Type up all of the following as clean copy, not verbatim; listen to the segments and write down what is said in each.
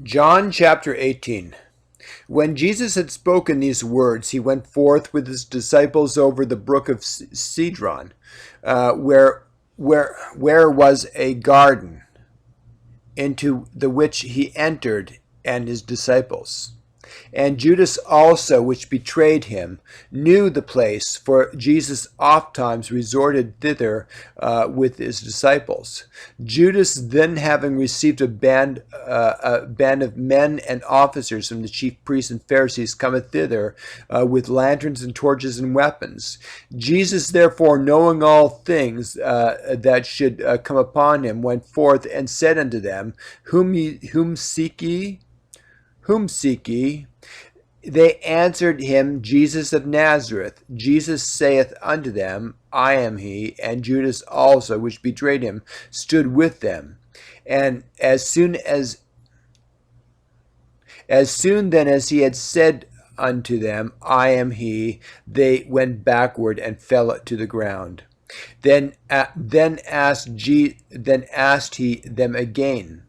John chapter 18. When Jesus had spoken these words, he went forth with his disciples over the brook of Cedron, where was a garden, into the which he entered and his disciples. And Judas also, which betrayed him, knew the place, for Jesus ofttimes resorted thither with his disciples. Judas, then having received a band of men and officers from the chief priests and Pharisees, cometh thither with lanterns and torches and weapons. Jesus, therefore, knowing all things that should come upon him, went forth and said unto them, Whom seek ye? Whom seek ye? They answered him, Jesus of Nazareth. Jesus saith unto them, I am he. And Judas also, which betrayed him, stood with them. And as soon then as he had said unto them, I am he, they went backward and fell to the ground. Then asked he them again,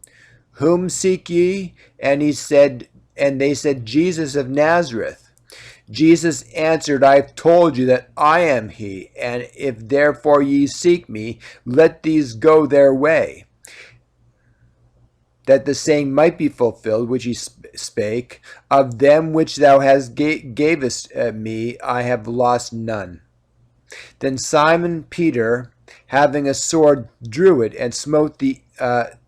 Whom seek ye? And they said, Jesus of Nazareth. Jesus answered, I have told you that I am he, and if therefore ye seek me, let these go their way, that the saying might be fulfilled which he spake, of them which thou hast gavest me, I have lost none. Then Simon Peter, having a sword, drew it, and smote the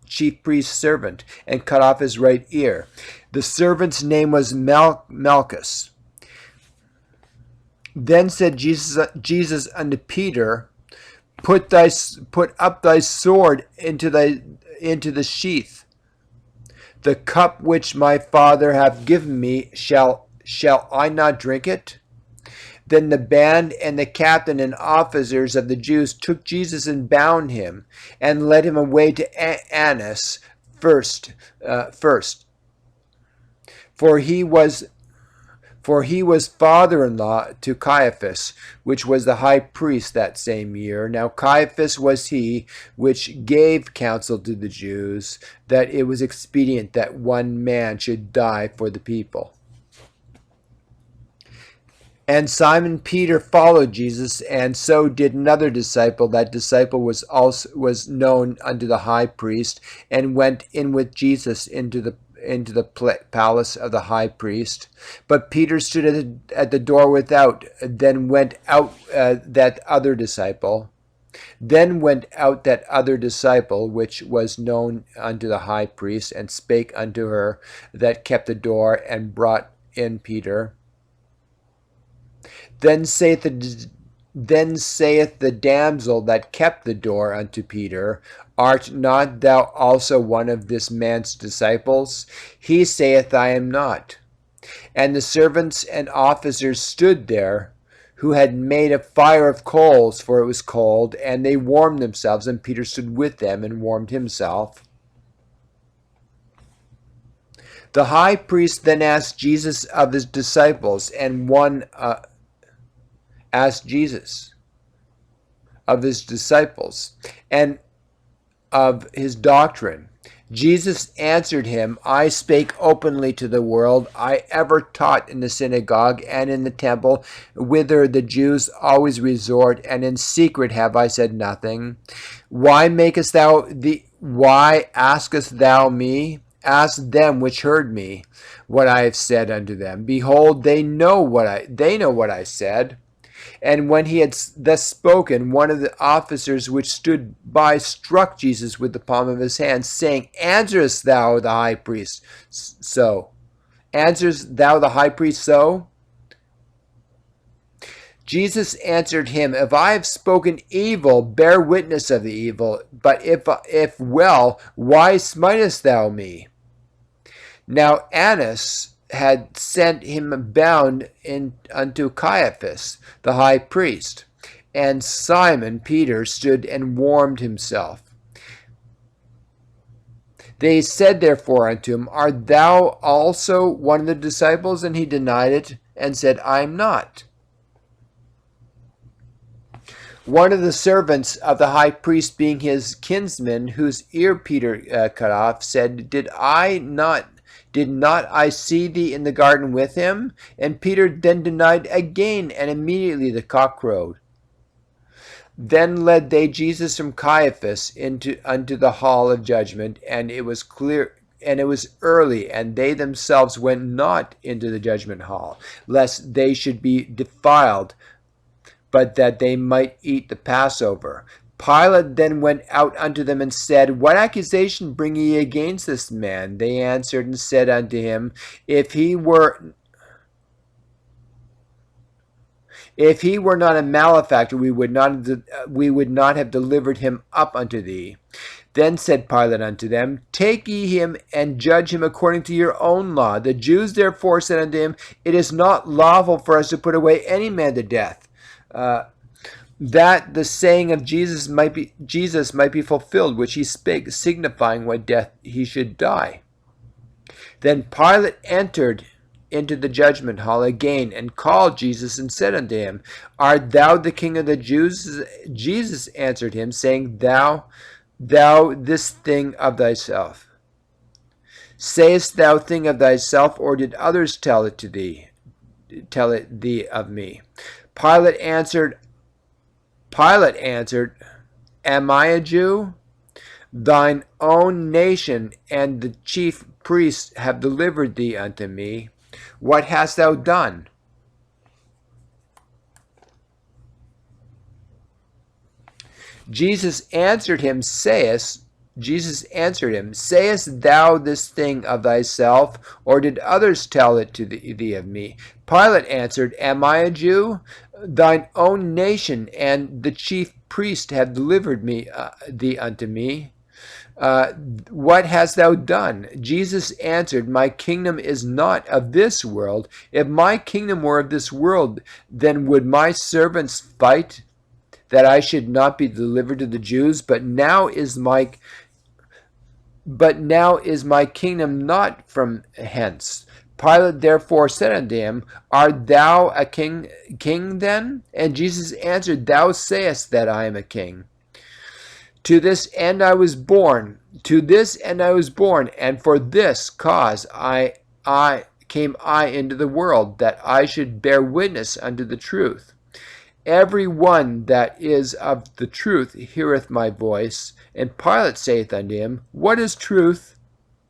chief priest's servant, and cut off his right ear. The servant's name was Malchus. Then said Jesus unto Peter, Put up thy sword into the sheath. The cup which my Father hath given me, shall I not drink it? Then the band and the captain and officers of the Jews took Jesus and bound him, and led him away to Annas first, for he was father-in-law to Caiaphas, which was the high priest that same year. Now Caiaphas was he which gave counsel to the Jews, that it was expedient that one man should die for the people. And Simon Peter followed Jesus, and so did another disciple. That disciple was known unto the high priest, and went in with Jesus into the palace of the high priest. But Peter stood at the door without. Then went out that other disciple. Which was known unto the high priest, and spake unto her that kept the door, and brought in Peter. Then saith the damsel that kept the door unto Peter, Art not thou also one of this man's disciples? He saith, I am not. And the servants and officers stood there, who had made a fire of coals, for it was cold, and they warmed themselves, and Peter stood with them and warmed himself. The high priest then asked Jesus of his disciples, and one asked Jesus of his disciples and of his doctrine. Jesus answered him, I spake openly to the world. I ever taught in the synagogue and in the temple, whither the Jews always resort, and in secret have I said nothing. Why askest thou me? Ask them which heard me what I have said unto them. Behold, they know what I said. And when he had thus spoken, one of the officers which stood by struck Jesus with the palm of his hand, saying, Answerest thou the high priest so? Answerest thou the high priest so? Jesus answered him, If I have spoken evil, bear witness of the evil. But if well, why smitest thou me? Now Annas had sent him bound unto Caiaphas, the high priest. And Simon Peter stood and warmed himself. They said therefore unto him, Art thou also one of the disciples? And he denied it, and said, I am not. One of the servants of the high priest, being his kinsman, whose ear Peter cut off, said, Did I not Did not I see thee in the garden with him? And Peter then denied again, and immediately the cock crowed. Then led they Jesus from Caiaphas unto the hall of judgment, and it was early, and they themselves went not into the judgment hall, lest they should be defiled, but that they might eat the Passover. Pilate then went out unto them and said, What accusation bring ye against this man? They answered and said unto him, If he were not a malefactor, we would not have delivered him up unto thee. Then said Pilate unto them, Take ye him and judge him according to your own law. The Jews therefore said unto him, It is not lawful for us to put away any man to death, that the saying of Jesus might be fulfilled, which he spake, signifying what death he should die. Then Pilate entered into the judgment hall again, and called Jesus, and said unto him, Art thou the King of the Jews? Jesus answered him, saying, Thou this thing of thyself. Sayest thou thing of thyself, or did others tell it thee of me? Pilate answered, Am I a Jew? Thine own nation and the chief priests have delivered thee unto me. What hast thou done? Jesus answered him, Sayest thou this thing of thyself, or did others tell it to thee of me? Pilate answered, Am I a Jew? Thine own nation and the chief priest have delivered thee unto me. What hast thou done? Jesus answered, My kingdom is not of this world. If my kingdom were of this world, then would my servants fight that I should not be delivered to the Jews? But now is my kingdom not from hence. Pilate therefore said unto him, Art thou a king then? And Jesus answered, Thou sayest that I am a king. To this end I was born, and for this cause came I into the world, that I should bear witness unto the truth. Every one that is of the truth heareth my voice. And Pilate saith unto him, What is truth?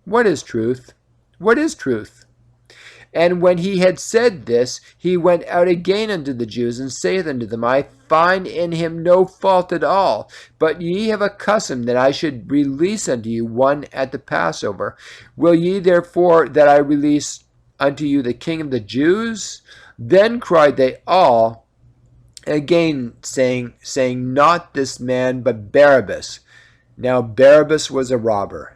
What is truth? What is truth? And when he had said this, he went out again unto the Jews, and saith unto them, I find in him no fault at all. But ye have a custom that I should release unto you one at the Passover. Will ye therefore that I release unto you the King of the Jews? Then cried they all again, saying, Not this man, but Barabbas. Now Barabbas was a robber.